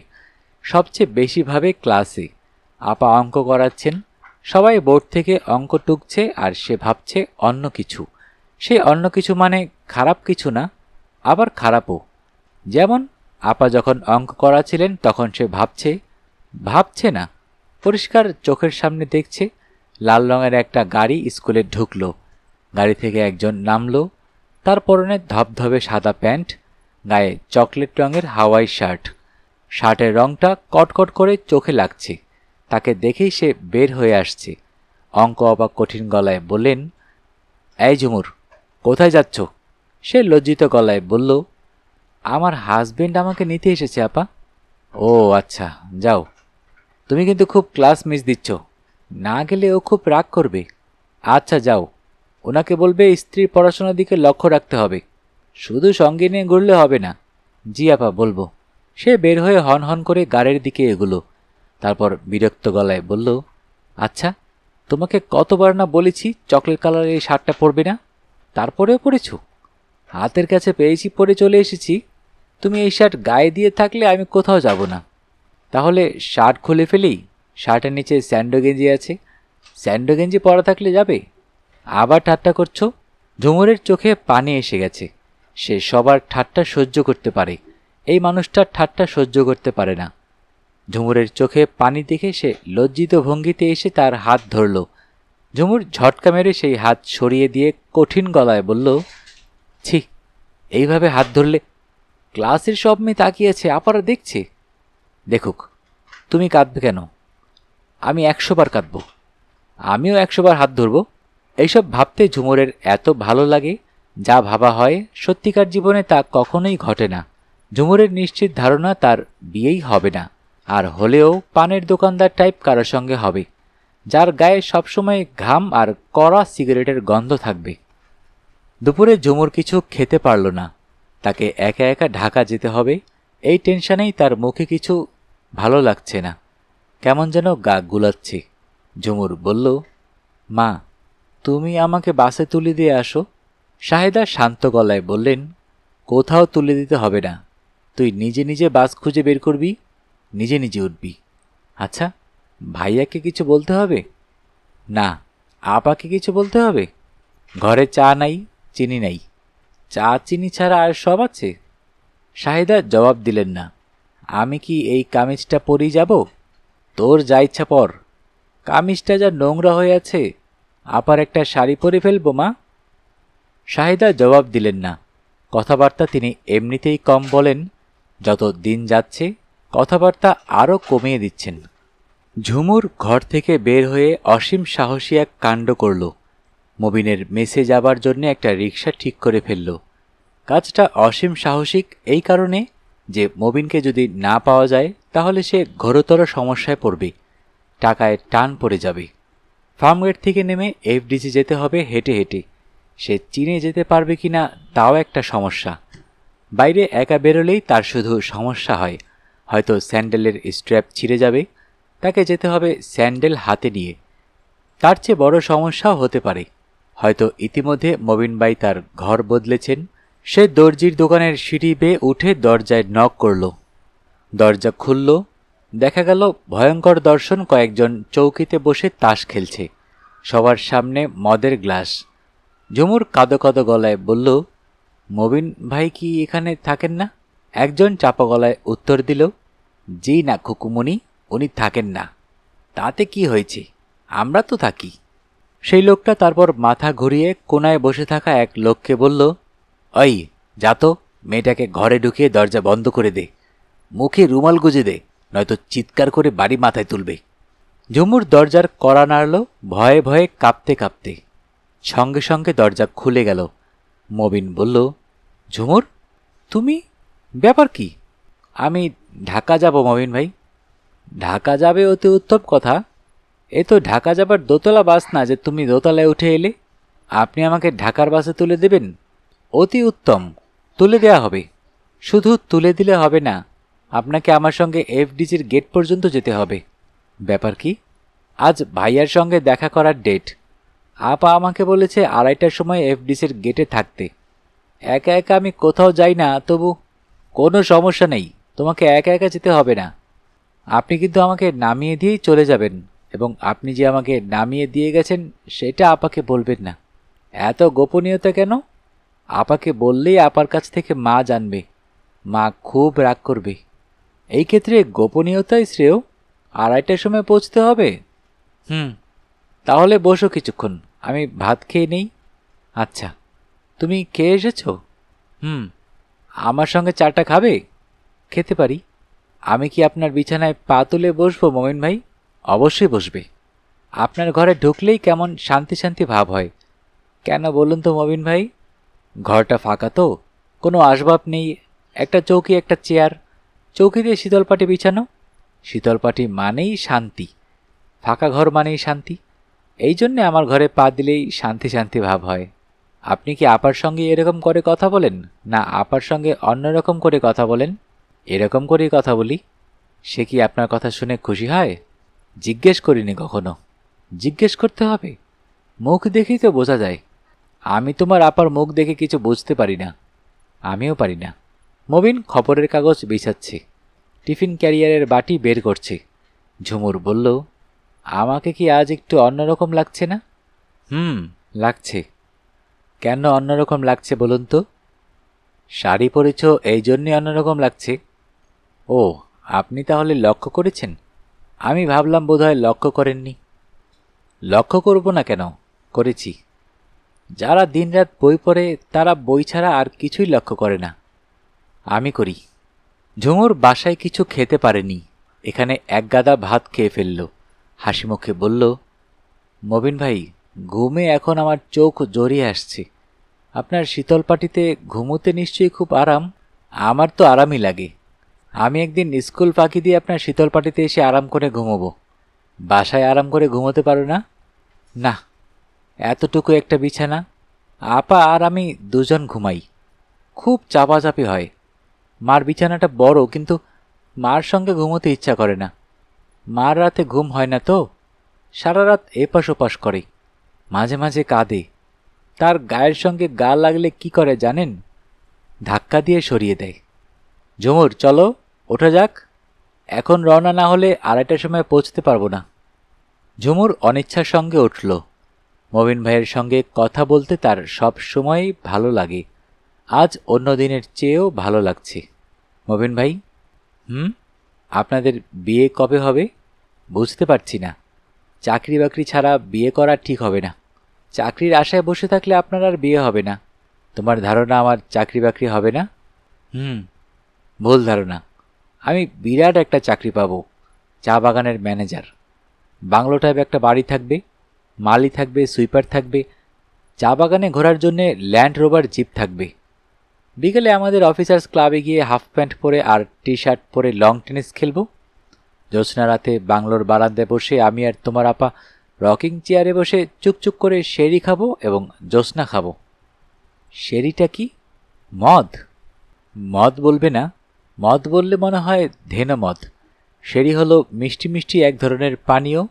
সবচেয়ে বেশি ভাবে ক্লাসে। আপা অঙ্ক করাচ্ছেন, সবাই বোর্ড থেকে অঙ্ক টুকছে আর সে ভাবছে অন্য কিছু। সে অন্য কিছু মানে খারাপ কিছু না, আবার খারাপও। যেমন আপা যখন অঙ্ক করাছিলেন তখন সে ভাবছে না, পরিষ্কার চোখের সামনে দেখছে লাল রঙের একটা গাড়ি স্কুলে ঢুকলো। গাড়ি থেকে একজন নামলো। তার পরনে ধবধবে সাদা প্যান্ট, গায়ে চকলেট রঙের হাওয়াই শার্ট। শার্টের রংটা কটকট করে চোখে লাগছে। তাকে দেখেই সে বের হয়ে আসছে। অঙ্ক অবাক কঠিন গলায় বললেন, এই ঝুমুর, কোথায় যাচ্ছ? সে লজ্জিত গলায় বলল, আমার হাজবেন্ড আমাকে নিতে এসেছে আপা। ও আচ্ছা, যাও। তুমি কিন্তু খুব ক্লাস মিস দিচ্ছ, না গেলে ও খুব রাগ করবে। আচ্ছা যাও, ওনাকে বলবে স্ত্রীর পড়াশোনার দিকে লক্ষ্য রাখতে হবে, শুধু সঙ্গে নিয়ে ঘুরলে হবে না। জি আপা, বলবো। সে বের হয়ে হন হন করে গাড়ির দিকে এগুলো। তারপর বিরক্ত গলায় বলল, আচ্ছা, তোমাকে কতবার না বলেছি চকলেট কালারের এই শার্টটা পরবে না, তারপরেও পরেছ। হাতের কাছে পেয়েছি পরে চলে এসেছি। তুমি এই শার্ট গায়ে দিয়ে থাকলে আমি কোথাও যাব না। তাহলে শার্ট খুলে ফেলি, শার্টের নিচে স্যান্ডো গেঞ্জি আছে, স্যান্ডো গেঞ্জি পরা থাকলে যাবে। আবার ঠাট্টা করছো? ঝুমুরের চোখে পানি এসে গেছে। সে সবার ঠাট্টা সহ্য করতে পারে, এই মানুষটার ঠাট্টা সহ্য করতে পারে না। ঝুমুরের চোখে পানি দেখে সে লজ্জিত ভঙ্গিতে এসে তার হাত ধরল। ঝুমুর ঝটকা মেরে সেই হাত সরিয়ে দিয়ে কঠিন গলায় বলল, ছি, এইভাবে হাত ধরলে? ক্লাসের সব মেয়ে তাকিয়েছে, আপারা দেখছে। দেখুক, তুমি কাঁদবে কেন? আমি 100 বার কাঁদব, আমিও 100 বার হাত ধরব। এইসব ভাবতে ঝুমুরের এত ভালো লাগে, যা ভাবা হয় সত্যিকার জীবনে তা কখনোই ঘটে না। ঝুমুরের নিশ্চিত ধারণা তার বিয়েই হবে না, আর হলেও পানের দোকানদার টাইপ কারোর সঙ্গে হবে, যার গায়ে সবসময় ঘাম আর কড়া সিগারেটের গন্ধ থাকবে। দুপুরে ঝুমুর কিছু খেতে পারল না। তাকে একা একা ঢাকা যেতে হবে, এই টেনশনেই তার মুখে কিছু ভালো লাগছে না, কেমন যেন গা গুলাচ্ছে। ঝুমুর বলল, মা, তুমি আমাকে বাসে তুলে দিয়ে আসো। শাহেদা শান্ত গলায় বললেন, কোথাও তুলে দিতে হবে না, তুই নিজে নিজে বাস খুঁজে বের করবি, নিজে নিজে উঠবি। আচ্ছা, ভাইয়াকে কিছু বলতে হবে? না। আপাকে কিছু বলতে হবে? ঘরে চা নাই, চিনি নাই। চা চিনি ছাড়া আর সব আছে। শাহেদা জবাব দিলেন না। আমি কি এই কামিজটা পরেই যাব? তোর যা ইচ্ছা পর, কামিজটা যা নোংরা হয়ে আছে, আপার একটা শাড়ি পরে ফেলবো মা। শাহেদা জবাব দিলেন না। কথাবার্তা তিনি এমনিতেই কম বলেন, যত দিন যাচ্ছে কথাবার্তা আরও কমিয়ে দিচ্ছেন। ঝুমুর ঘর থেকে বের হয়ে অসীম সাহসী এক কাণ্ড করল। মবিনের মেসে যাবার জন্য একটা রিক্সা ঠিক করে ফেলল। কাজটা অসীম সাহসিক এই কারণে যে মবিনকে যদি না পাওয়া যায় তাহলে সে ঘোরতর সমস্যায় পড়বে, টাকায় টান পড়ে যাবে। ফার্মগেট থেকে নেমে এফডিসি যেতে হবে হেঁটে হেঁটে। সে চীনে যেতে পারবে কিনা তাও একটা সমস্যা। বাইরে একা বেরোলেই তার শুধু সমস্যা হয়, হয়তো স্যান্ডেলের স্ট্র্যাপ ছিঁড়ে যাবে, তাকে যেতে হবে স্যান্ডেল হাতে নিয়ে। তার চেয়ে বড় সমস্যাও হতে পারে, হয়তো ইতিমধ্যে মবিন ভাই তার ঘর বদলেছেন। সে দর্জির দোকানের সিঁড়ি বেয়ে উঠে দরজায় নক করল। দরজা খুলল। দেখা গেল ভয়ঙ্কর দর্শন, কয়েকজন চৌকিতে বসে তাস খেলছে, সবার সামনে মদের গ্লাস। ঝুমুর কাঁদো কাঁদো গলায় বলল, মবিন ভাই কি এখানে থাকেন না? একজন চাপা গলায় উত্তর দিল, জি না খুকুমনি, উনি থাকেন না। তাতে কি হয়েছে, আমরা তো থাকি। সেই লোকটা তারপর মাথা ঘুরিয়ে কোনায় বসে থাকা এক লোককে বলল, ওই যা তো, মেয়েটাকে ঘরে ঢুকিয়ে দরজা বন্ধ করে দে, মুখে রুমাল গুজে দে, নয়তো চিৎকার করে বাড়ি মাথায় তুলবে। ঝুমুর দরজার কড়া নাড়ল, ভয়ে ভয়ে কাঁপতে কাঁপতে। সঙ্গে সঙ্গে দরজা খুলে গেল। মবিন বলল, ঝুমুর, তুমি? ব্যাপার কি? আমি ঢাকা যাব মবিন ভাই। ঢাকা যাবে অতি উত্তম কথা, এ তো ঢাকা যাবার দোতলা বাস না যে তুমি দোতলায় উঠে এলে। আপনি আমাকে ঢাকার বাসে তুলে দেবেন? অতি উত্তম, তুলে দেয়া হবে। শুধু তুলে দিলে হবে না, আপনাকে আমার সঙ্গে এফডিসির গেট পর্যন্ত যেতে হবে। ব্যাপার কি? আজ ভাইয়ার সঙ্গে দেখা করার ডেট। আপা আমাকে বলেছে 2:30টার সময় এফডিসির গেটে থাকতে। একা একা আমি কোথাও যাই না, তবু কোনো সমস্যা নেই, তোমাকে একা একা যেতে হবে না। আপনি কিন্তু আমাকে নামিয়ে দিয়েই চলে যাবেন, এবং আপনি যে আমাকে নামিয়ে দিয়ে গেছেন সেটা আপাকে বলবেন না। এত গোপনীয়তা কেন? আপাকে বললেই আপার কাছ থেকে মা জানবে, মা খুব রাগ করবে। এই ক্ষেত্রে গোপনীয়তাই শ্রেয়। 2:30টার সময় পৌঁছতে হবে। তাহলে বসো কিছুক্ষণ, আমি ভাত খেয়ে নেই। আচ্ছা, তুমি খেয়ে এসেছো? হুম। আমার সঙ্গে চাটা খাবে? খেতে পারি। আমি কি আপনার বিছানায় পা তুলে বসবো মমিন ভাই? অবশ্যই বসবে। আপনার ঘরে ঢুকলেই কেমন শান্তি শান্তি ভাব হয়। কেন বলুন তো মবিন ভাই? ঘরটা ফাঁকা তো, কোনো আসবাব নেই, একটা চৌকি একটা চেয়ার, চৌকি দিয়ে শীতলপাটি বিছানো। শীতলপাটি মানেই শান্তি, ফাঁকা ঘর মানেই শান্তি। এই জন্যে আমার ঘরে পা দিলেই শান্তি শান্তি ভাব হয়। আপনি কি আপার সঙ্গে এরকম করে কথা বলেন, না আপার সঙ্গে অন্যরকম করে কথা বলেন? এরকম করেই কথা বলি। সে কি আপনার কথা শুনে খুশি হয়? জিজ্ঞেস করিনি কখনো। জিজ্ঞেস করতে হবে? মুখ দেখেই তো বোঝা যায়। আমি তোমার আপার মুখ দেখে কিছু বুঝতে পারি না। আমিও পারি না। মবিন খবরের কাগজ বিছাচ্ছে, টিফিন ক্যারিয়ারের বাটি বের করছে। ঝুমুর বলল, আমাকে কি আজ একটু অন্যরকম লাগছে না? লাগছে। কেন অন্যরকম লাগছে বলুন তো? শাড়ি পরেছ, এই জন্যে অন্যরকম লাগছে। ও, আপনি তাহলে লক্ষ্য করেছেন? আমি ভাবলাম বোধহয় লক্ষ্য করেননি। লক্ষ্য করব না কেন, করেছি। যারা দিনরাত বই পড়ে তারা বই ছাড়া আর কিছুই লক্ষ্য করে না। আমি করি। ঝুমুর বাসায় কিছু খেতে পারেনি, এখানে এক গাদা ভাত খেয়ে ফেলল। হাসি মুখে বলল, মবিন ভাই, ঘুমে এখন আমার চোখ জড়িয়ে আসছে। আপনার শীতল পাটিতে ঘুমোতে নিশ্চয়ই খুব আরাম। আমার তো আরামই লাগে। আমি একদিন স্কুল ফাঁকি দিয়ে আপনার শীতল পাটিতে এসে আরাম করে ঘুমোবো। বাসায় আরাম করে ঘুমোতে পারো না? না, এতটুকু একটা বিছানা, আপা আর আমি দুজন ঘুমাই। খুব চাপাচাপি হয়। মার বিছানাটা বড়, কিন্তু মার সঙ্গে ঘুমোতে ইচ্ছা করে না। মার রাতে ঘুম হয় না তো, সারা রাত এপাশ ওপাশ করে, মাঝে মাঝে কাঁদে। তার গায়ের সঙ্গে গা লাগলে কি করে জানেন? ধাক্কা দিয়ে সরিয়ে দেয়। ঝুমুর, চলো ওঠা যাক। এখন রওনা না হলে 2:30টার সময় পৌঁছতে পারবো না। ঝুমুর অনিচ্ছার সঙ্গে উঠল। মবিন ভাইয়ের সঙ্গে কথা বলতে তার সব সময়ই ভালো লাগে। আজ অন্য দিনের চেয়েও ভালো লাগছে। মবিন ভাই, আপনাদের বিয়ে কবে হবে? বুঝতে পারছি না। চাকরি বাকরি ছাড়া বিয়ে করা ঠিক হবে না। চাকরির আশায় বসে থাকলে আপনার আর বিয়ে হবে না। তোমার ধারণা আমার চাকরি বাকরি হবে না? ভুল ধারণা। আমি বিরাট একটা চাকরি পাবো, চা বাগানের ম্যানেজার। বাংলোটায় একটা বাড়ি থাকবে, মালি থাকবে, সুইপার থাকবে, চা বাগানে ঘোরার জন্যে ল্যান্ড রোভার জিপ থাকবে। বিকেলে আমাদের অফিসার্স ক্লাবে গিয়ে হাফ প্যান্ট পরে আর টি শার্ট পরে লং টেনিস খেলব। জ্যোৎস্না রাতে বাংলোর বারান্দায় বসে আমি আর তোমার আপা রকিং চেয়ারে বসে চুকচুক করে শেরি খাবো এবং জ্যোৎস্না খাবো। শেরিটা কি? মদ। মদ বলবে না। মদ বললে মনে হয় ধেনো মদ। শেরি হলো মিষ্টি মিষ্টি এক ধরনের পানীয়,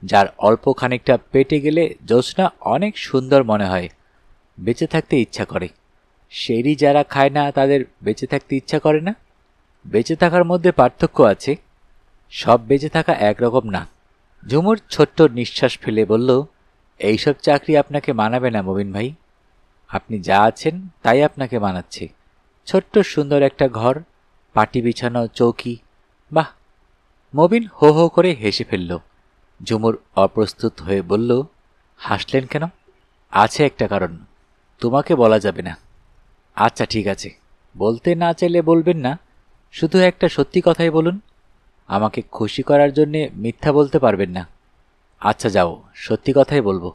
যার অল্প খানিকটা পেটে গেলে জ্যোৎস্না অনেক সুন্দর মনে হয়, বেঁচে থাকতে ইচ্ছা করে। শেরি যারা খায় না তাদের বেঁচে থাকতে ইচ্ছা করে না। বেঁচে থাকার মধ্যে পার্থক্য আছে, সব বেঁচে থাকা একরকম না। ঝুমুর ছোট্ট নিঃশ্বাস ফেলে বলল, এইসব চাকরি আপনাকে মানাবে না মবিন ভাই। আপনি যা আছেন তাই আপনাকে মানাচ্ছে। ছোট্ট সুন্দর একটা ঘর, পাটি বিছানো চৌকি, বাহ। মবিন হো হো করে হেসে ফেলল। ঝুমুর অপ্রস্তুত হয়ে বলল, হাসলেন কেন? আছে একটা কারণ, তোমাকে বলা যাবে না। আচ্ছা ঠিক আছে, বলতে না চাইলে বলবেন না, শুধু একটা সত্যি কথাই বলুন। আমাকে খুশি করার জন্যে মিথ্যা বলতে পারবেন না। আচ্ছা যাও, সত্যি কথাই বলবো।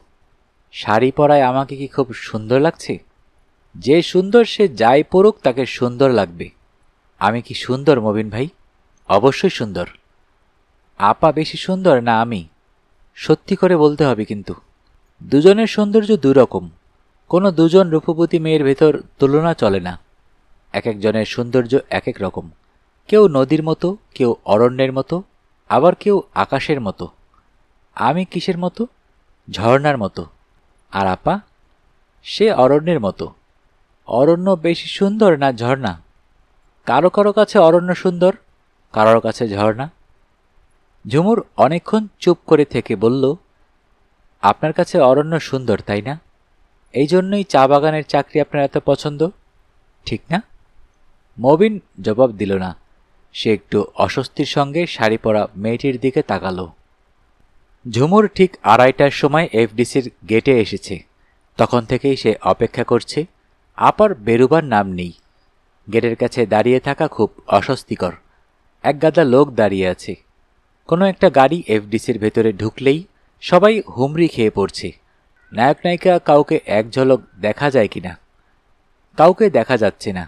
শাড়ি পরায় আমাকে কি খুব সুন্দর লাগছে? যে সুন্দর সে যাই পরুক তাকে সুন্দর লাগবে। আমি কি সুন্দর মবিন ভাই? অবশ্যই সুন্দর। আপা বেশি সুন্দর না আমি? সত্যি করে বলতে হবে কিন্তু। দুজনের সৌন্দর্য দুরকম, কোনো দুজন রূপবতী মেয়ের ভেতর তুলনা চলে না। এক একজনের সৌন্দর্য এক এক রকম। কেউ নদীর মতো, কেউ অরণ্যের মতো, আবার কেউ আকাশের মতো। আমি কিসের মতো? ঝর্ণার মতো। আর আপা? সে অরণ্যের মতো। অরণ্য বেশি সুন্দর না ঝর্ণা? কারো কারো কাছে অরণ্য সুন্দর, কারোর কাছে ঝর্ণা। ঝুমুর অনেকক্ষণ চুপ করে থেকে বলল, আপনার কাছে অরণ্য সুন্দর তাই না? এই জন্যই চা বাগানের চাকরি আপনার এত পছন্দ, ঠিক না? মবিন জবাব দিল না। সে একটু অস্বস্তির সঙ্গে শাড়ি পরা মেয়েটির দিকে তাকালো। ঝুমুর ঠিক 2:30টার সময় এফডিসির গেটে এসেছে। তখন থেকেই সে অপেক্ষা করছে। আপার বেরুবার নাম নেই। গেটের কাছে দাঁড়িয়ে থাকা খুব অস্বস্তিকর। একগাদা লোক দাঁড়িয়ে আছে। কোনো একটা গাড়ি এফডিসির ভেতরে ঢুকলেই সবাই হুমড়ি খেয়ে পড়ছে। নায়ক নায়িকা কাউকে এক ঝলক দেখা যায় কিনা? কাউকে দেখা যাচ্ছে না।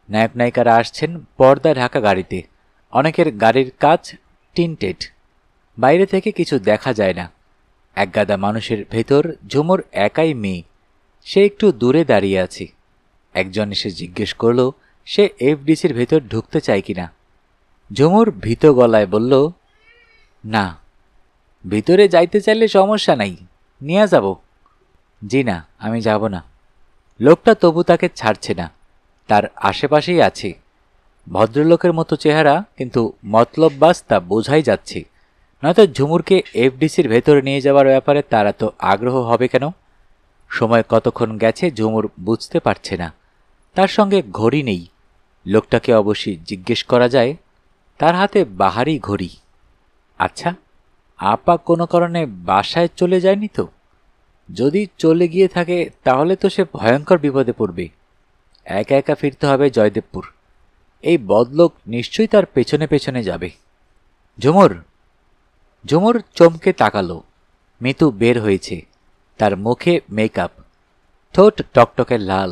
নায়ক নায়িকারা আসছেন পর্দা ঢাকা গাড়িতে। অনেকের গাড়ির কাচ টিনটেড, বাইরে থেকে কিছু দেখা যায় না। একগাদা মানুষের ভেতর ঝুমুর একাই মেয়ে। সে একটু দূরে দাঁড়িয়ে আছে। একজন এসে জিজ্ঞেস করল সে এফডিসির ভেতর ঢুকতে চায় কিনা। ঝুমুর ভীত গলায় বলল, না, ভিতরে যাইতে চাইলে সমস্যা নাই, নিয়ে যাব। জি না, আমি যাব না। লোকটা তবু তাকে ছাড়ছে না। তার আশেপাশেই আছে। ভদ্রলোকের মতো চেহারা, কিন্তু মতলববাজ তা বোঝাই যাচ্ছে। নয়তো ঝুমুরকে এফডিসির ভেতরে নিয়ে যাওয়ার ব্যাপারে তারা তো আগ্রহ হবে কেন? সময় কতক্ষণ গেছে ঝুমুর বুঝতে পারছে না। তার সঙ্গে ঘড়ি নেই। লোকটাকে অবশ্যই জিজ্ঞেস করা যায়। তার হাতে বাহারি ঘড়ি। আচ্ছা, আপা কোনো কারণে বাসায় চলে যায়নি তো? যদি চলে গিয়ে থাকে তাহলে তো সে ভয়ঙ্কর বিপদে পড়বে। একা একা ফিরতে হবে জয়দেবপুর। এই বদলোক নিশ্চয়ই তার পেছনে পেছনে যাবে। ঝুমুর! ঝুমুর চমকে তাকালো। মিতু বের হয়েছে। তার মুখে মেকআপ, ঠোঁট টকটকে লাল।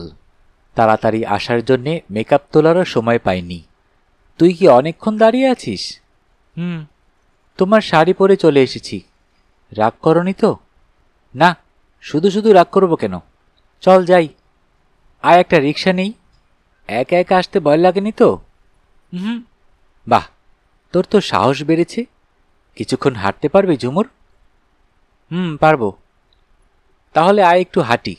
তাড়াতাড়ি আসার জন্যে মেকআপ তোলারও সময় পায়নি। তুই কি অনেকক্ষণ দাঁড়িয়ে আছিস? হুম। তোমার শাড়ি পরে চলে এসেছি। রাগ করনি তো? না, শুধু শুধু রাগ করব কেন? চল যাই। আয়, একটা রিক্সা নেই। একা একা আসতে ভয় লাগেনি তো? হুম। বাহ, তোর তো সাহস বেড়েছে। কিছুক্ষণ হাঁটতে পারবি ঝুমুর? পারবো। তাহলে আয় একটু হাঁটি।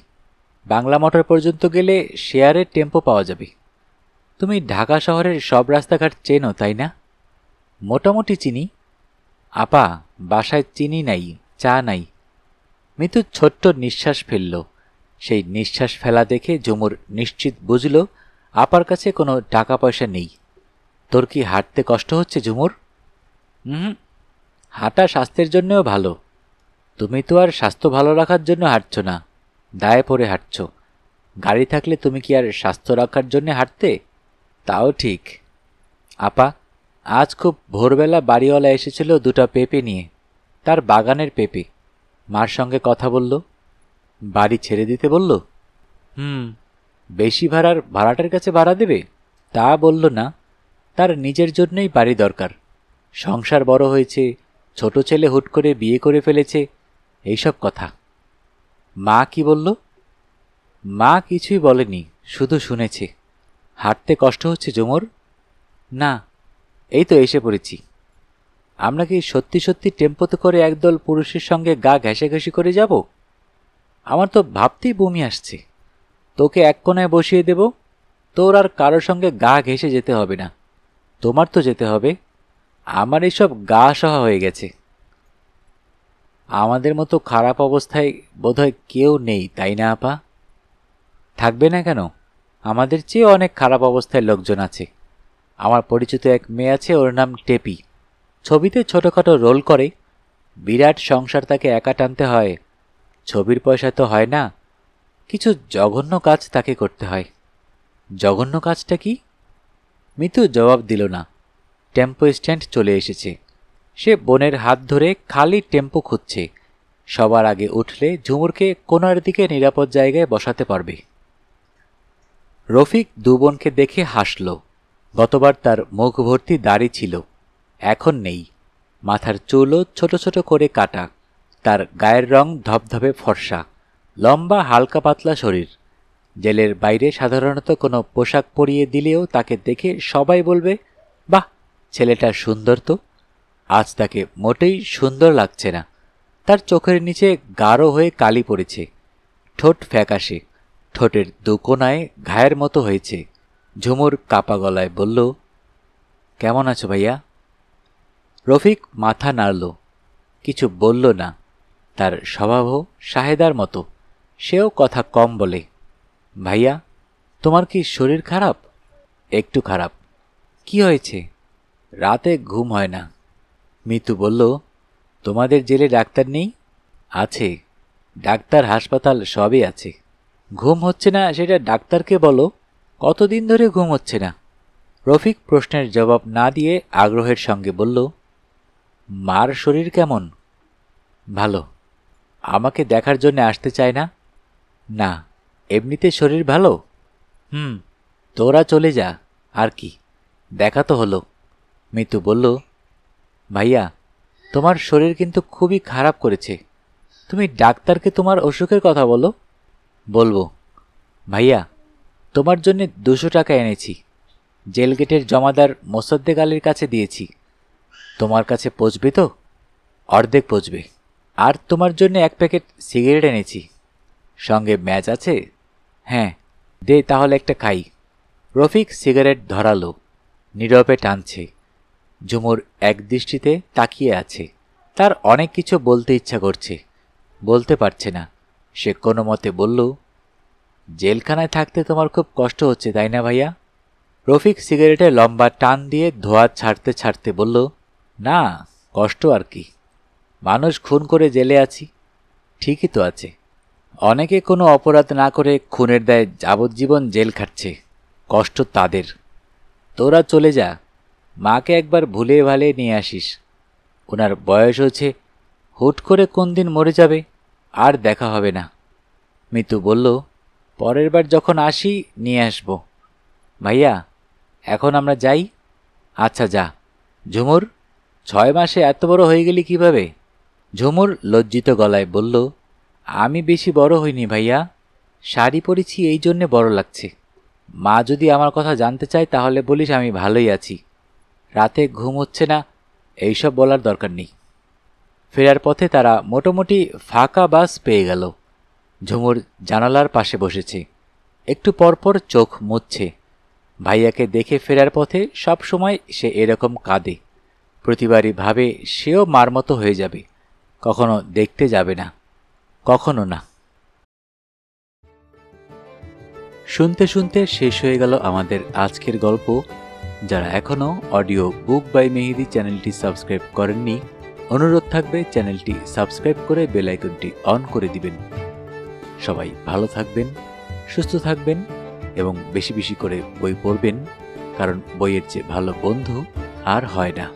বাংলা মোটর পর্যন্ত গেলে শেয়ারের টেম্পো পাওয়া যাবে। তুমি ঢাকা শহরের সব রাস্তাঘাট চেনো, তাই না? মোটামুটি চিনি। আপা, বাসায় চিনি নাই, চা নাই। মিতু ছোট্ট নিঃশ্বাস ফেলল। সেই নিঃশ্বাস ফেলা দেখে ঝুমুর নিশ্চিত বুঝল আপার কাছে কোনো টাকা পয়সা নেই। তোর কি হাঁটতে কষ্ট হচ্ছে ঝুমুর? হাঁটা স্বাস্থ্যের জন্যও ভালো। তুমি তো আর স্বাস্থ্য ভালো রাখার জন্য হাঁটছ না, দায়ে পড়ে হাঁটছ। গাড়ি থাকলে তুমি কি আর স্বাস্থ্য রাখার জন্য হাঁটতে? তাও ঠিক। আপা, আজ খুব ভোরবেলা বাড়িওয়ালা এসেছিল 2টা পেঁপে নিয়ে। তার বাগানের পেঁপে। মার সঙ্গে কথা বলল। বাড়ি ছেড়ে দিতে বলল। বেশি ভাড়ার ভাড়াটার কাছে ভাড়া দেবে তা বলল না। তার নিজের জন্যই বাড়ি দরকার। সংসার বড় হয়েছে, ছোট ছেলে হুট করে বিয়ে করে ফেলেছে, এইসব কথা। মা কি বলল? মা কিছুই বলেনি, শুধু শুনেছে। হাঁটতে কষ্ট হচ্ছে ঝুমুর? না, এই তো এসে পড়েছি। আমরা কি সত্যি সত্যি টেম্পোতে করে একদল পুরুষের সঙ্গে গা ঘেঁষাঘেঁষি করে যাব? আমার তো ভাবতেই বমি আসছে। তোকে এক কোণায় বসিয়ে দেব। তোর আর কারোর সঙ্গে গা ঘেঁষে যেতে হবে না। তোমার তো যেতে হবে। আমার এসব গা সহা হয়ে গেছে। আমাদের মতো খারাপ অবস্থায় বোধহয় কেউ নেই, তাই না আপা? থাকবে না কেন? আমাদের চেয়ে অনেক খারাপ অবস্থায় লোকজন আছে। আমার পরিচিত এক মেয়ে আছে, ওর নাম টেপি। ছবিতে ছোটখাটো রোল করে। বিরাট সংসার তাকে একা টানতে হয়। ছবির পয়সা তো হয় না, কিছু জঘন্য কাজ তাকে করতে হয়। জঘন্য কাজটা কি? মিতু জবাব দিল না। টেম্পো স্ট্যান্ড চলে এসেছে। সে বোনের হাত ধরে খালি টেম্পো খুঁজছে। সবার আগে উঠলে ঝুমুরকে কোনার দিকে নিরাপদ জায়গায় বসাতে পারবে। রফিক দু বোনকে দেখে হাসল। গতবার তার মুখ ভর্তি দাড়ি ছিল, এখন নেই। মাথার চুলও ছোট ছোট করে কাটা। তার গায়ের রং ধবধবে ফর্সা, লম্বা হালকা পাতলা শরীর। জেলের বাইরে সাধারণত কোনো পোশাক পরিয়ে দিলেও তাকে দেখে সবাই বলবে, বাহ, ছেলেটা সুন্দর তো। আজ তাকে মোটেই সুন্দর লাগছে না। তার চোখের নিচে গাঢ় হয়ে কালি পড়েছে। ঠোঁট ফ্যাকাশে, ঠোঁটের দুকোনায় ঘায়ের মতো হয়েছে। ঝুমুর কাপা গলায় বলল, কেমন আছো ভাইয়া? রফিক মাথা নাড়ল, কিছু বলল না। তার স্বভাবও শাহেদার মতো, সেও কথা কম বলে। ভাইয়া, তোমার কি শরীর খারাপ? একটু খারাপ। কি হয়েছে? রাতে ঘুম হয় না। মিতু বলল, তোমাদের জেলে ডাক্তার নেই? আছে, ডাক্তার হাসপাতাল সবই আছে। ঘুম হচ্ছে না সেটা ডাক্তারকে বলো। কতদিন ধরে ঘুম হচ্ছে না? রফিক প্রশ্নের জবাব না দিয়ে আগ্রহের সঙ্গে বলল, মার শরীর কেমন? ভালো। আমাকে দেখার জন্য আসতে চায় না? না, এমনিতে শরীর ভালো। তোরা চলে যা, আর কি, দেখা তো হলো। মিতু বলল, ভাইয়া, তোমার শরীর কিন্তু খুবই খারাপ করেছে। তুমি ডাক্তারকে তোমার অসুখের কথা বলো। বলবো। ভাইয়া, তোমার জন্য 200 টাকা এনেছি। জেল গেটের জমাদার মোসাদ্দেক আলীর কাছে দিয়েছি। তোমার কাছে পচবে তো? অর্ধেক পচবে। আর তোমার জন্য 1 প্যাকেট সিগারেট এনেছি। সঙ্গে ম্যাচ আছে? হ্যাঁ, দে তাহলে একটা খাই। রফিক সিগারেট ধরালো, নীরবে টানছে। ঝুমুর একদৃষ্টিতে তাকিয়ে আছে। তার অনেক কিছু বলতে ইচ্ছা করছে, বলতে পারছে না। সে কোনো মতে বলল, জেলখানায় থাকতে তোমার খুব কষ্ট হচ্ছে তাই না ভাইয়া? রফিক সিগারেটে লম্বা টান দিয়ে ধোঁয়া ছাড়তে ছাড়তে বলল, না, কষ্ট আর কি। মানুষ খুন করে জেলে আছি, ঠিকই তো আছে। অনেকে কোনো অপরাধ না করে খুনের দায়ে যাবজ্জীবন জেল খাটছে, কষ্ট তাদের। তোরা চলে যা, মাকে একবার ভুলে ভালে নিয়ে আসিস। ওনার বয়স হচ্ছে, হুট করে কোন দিন মরে যাবে, আর দেখা হবে না। মিতু বলল, পরের বার যখন আসি নিয়ে আসব। ভাইয়া, এখন আমরা যাই? আচ্ছা যা। ঝুমুর, 6 মাসে এত বড় হয়ে গেলি কিভাবে? ঝুমুর লজ্জিত গলায় বলল, আমি বেশি বড় হইনি ভাইয়া, শাড়ি পরেছি এই জন্যে বড় লাগছে। মা যদি আমার কথা জানতে চায় তাহলে বলিস আমি ভালোই আছি, রাতে ঘুম হচ্ছে না, এইসব বলার দরকার নেই। ফেরার পথে তারা মোটামুটি ফাঁকা বাস পেয়ে গেল। ঝুমুর জানালার পাশে বসেছে, একটু পরপর চোখ মুছছে। ভাইয়াকে দেখে ফেরার পথে সব সময় সে এরকম কাঁদে। প্রতিবারই ভাবে সেও মার মতো হয়ে যাবে, কখনো দেখতে যাবে না, কখনো না। শুনতে শুনতে শেষ হয়ে গেল আমাদের আজকের গল্প। যারা এখনও অডিও বুক বাই মেহেদি চ্যানেলটি সাবস্ক্রাইব করেননি, অনুরোধ থাকবে চ্যানেলটি সাবস্ক্রাইব করে বেল আইকনটি অন করে দিবেন। সবাই ভালো থাকবেন, সুস্থ থাকবেন এবং বেশি বেশি করে বই পড়বেন, কারণ বইয়ের চেয়ে ভালো বন্ধু আর হয় না।